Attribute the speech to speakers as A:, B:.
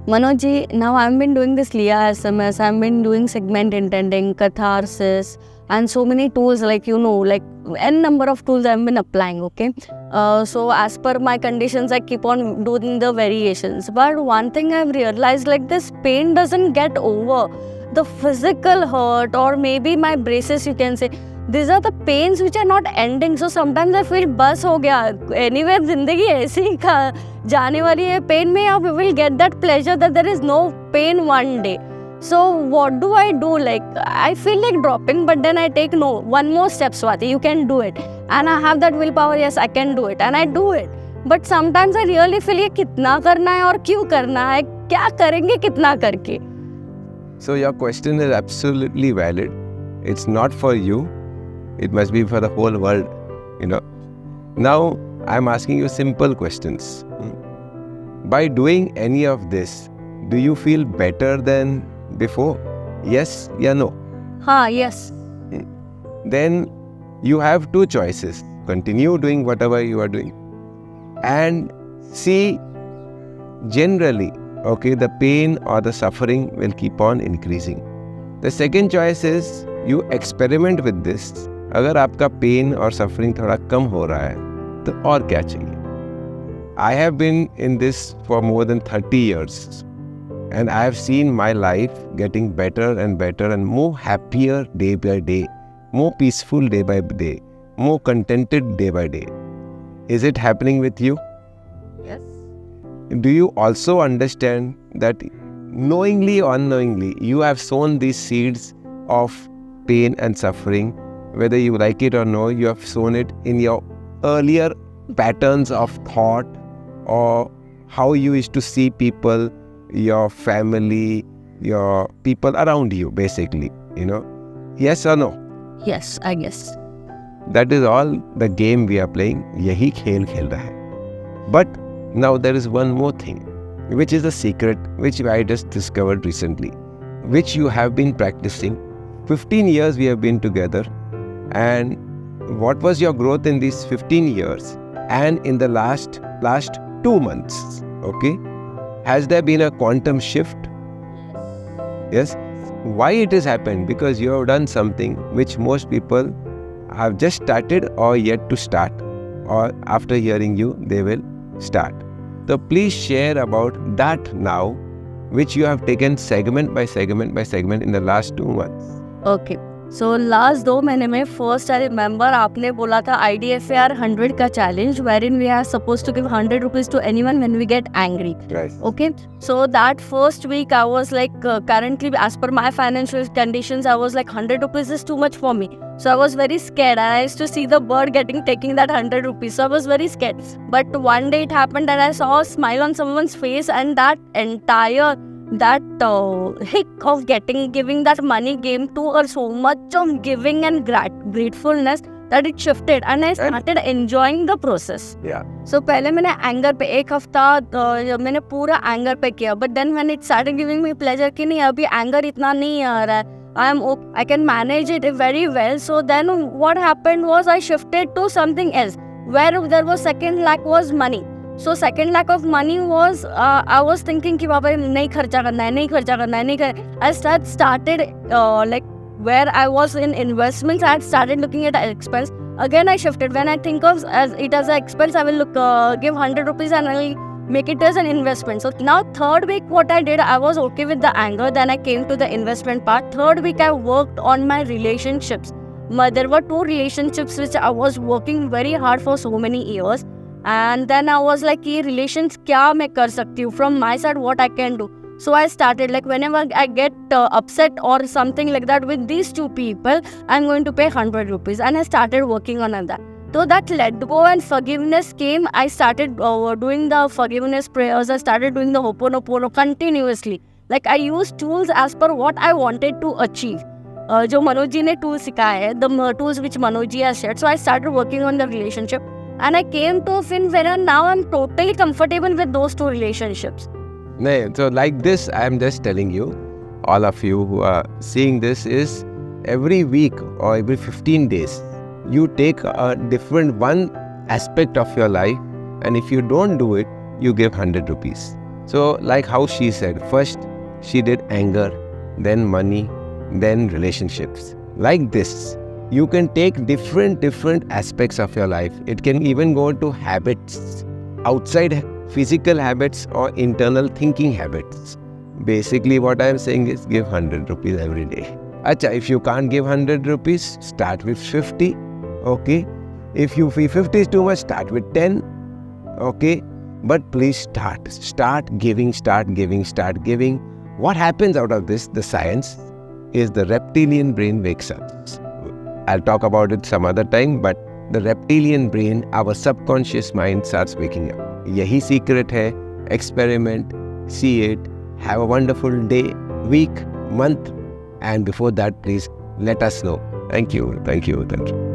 A: Manoj, now I've been doing this Leah SMS, I've been doing segment intending, catharsis, and so many tools like n number of tools I've been applying, okay? So as per my conditions, I keep on doing the variations. But one thing I've realized, like this pain doesn't get over. The physical hurt or maybe my braces, you can say, these are the pains which are not ending. So sometimes I feel बस हो गया. Anyway, जिंदगी ऐसे ही जाने वाली है pen में. We will get that pleasure that there is no pain one day. So what do I do? Like I feel like dropping, but then I take one more step, Swati. You can do it, and I have that willpower. Yes, I can do it, and I do it. But sometimes I really feel ये कितना करना है और क्यों करना है? क्या करेंगे कितना करके?
B: So your question is absolutely valid. It's not for you. It must be for the whole world, Now, I'm asking you simple questions. By doing any of this, do you feel better than before? Yes or no?
A: Yes.
B: Then you have two choices. Continue doing whatever you are doing. And see, generally, the pain or the suffering will keep on increasing. The second choice is you experiment with this. अगर आपका pen और suffering थोड़ा कम हो रहा है तो और क्या चाहिए? I have been in this for more than 30 years and I have seen my life getting better and better and more happier day by day, more peaceful day by day, more contented day by day. Is it happening with you?
A: Yes.
B: Do you also understand that knowingly or unknowingly you have sown these seeds of pain and suffering? Whether you like it or no, you have sown it in your earlier patterns of thought or how you used to see people, your family, your people around you, basically, Yes or no?
A: Yes, I guess.
B: That is all the game we are playing. Yahi khel khel raha hai. But now there is one more thing, which is a secret, which I just discovered recently, which you have been practicing. 15 years we have been together. And what was your growth in these 15 years and in the last 2 months? Okay, has there been a quantum shift? Yes. Why it has happened? Because you have done something which most people have just started or yet to start, or after hearing you they will start. So please share about that now, which you have taken segment by segment by segment in the last 2 months.
A: Okay. So last 2 महीने में first I remember आपने बोला था IDFAR 100 का challenge wherein we are supposed to give 100 rupees to anyone when we get angry.
B: Right.
A: Okay. So that first week I was like currently as per my financial conditions I was like 100 rupees is too much for me. So I was very scared and I used to see the bird taking that 100 rupees. So I was very scared. But one day it happened that I saw a smile on someone's face and that entire hick of giving that money came to her so much of giving and gratefulness that it shifted and I started enjoying the process.
B: Yeah.
A: So पहले मैंने anger पे 1 हफ्ता मैंने पूरा anger पे किया, but then when it started giving me pleasure कि नहीं अभी anger इतना नहीं आ रहा है, I can manage it very well. So then what happened was I shifted to something else where there was second lack was money. So second lack of money was I was thinking कि बाबा नहीं खर्चा करना है. I started like where I was in investments, I had started looking at expense. Again I shifted. When I think of as it as an expense, I will give 100 rupees and I will make it as an investment. So now third week what I did, I was okay with the anger. Then I came to the investment part. Third week I worked on my relationships. There were 2 relationships which I was working very hard for so many years. And then I was like, ये relations क्या मैं कर सकती हूँ? From my side, what I can do? So I started like whenever I get upset or something like that with these 2 people, I'm going to pay 100 rupees. And I started working on that. So that let go and forgiveness came. I started doing the forgiveness prayers. I started doing the Ho'oponopono continuously. Like I used tools as per what I wanted to achieve. जो मनोज जी ने tools सिखाए हैं, the tools which Manoj ji has shared. So I started working on the relationship. And I came to a fin where now I'm totally comfortable with those 2 relationships.
B: So like this, I am just telling you, all of you who are seeing this, is every week or every 15 days, you take a different one aspect of your life, and if you don't do it, you give 100 rupees. So like how she said, first she did anger, then money, then relationships. Like this, you can take different aspects of your life. It can even go to habits, outside physical habits or internal thinking habits. Basically what I am saying is give 100 rupees every day. Acha, if you can't give 100 rupees, start with 50. Okay. If you feel 50 is too much, start with 10. Okay. But please start giving. What happens out of this, the science, is the reptilian brain wakes up. I'll talk about it some other time, but the reptilian brain, our subconscious mind starts waking up. Yahi secret hai. Experiment, see it, have a wonderful day, week, month, and before that, please let us know. Thank you. Tantra.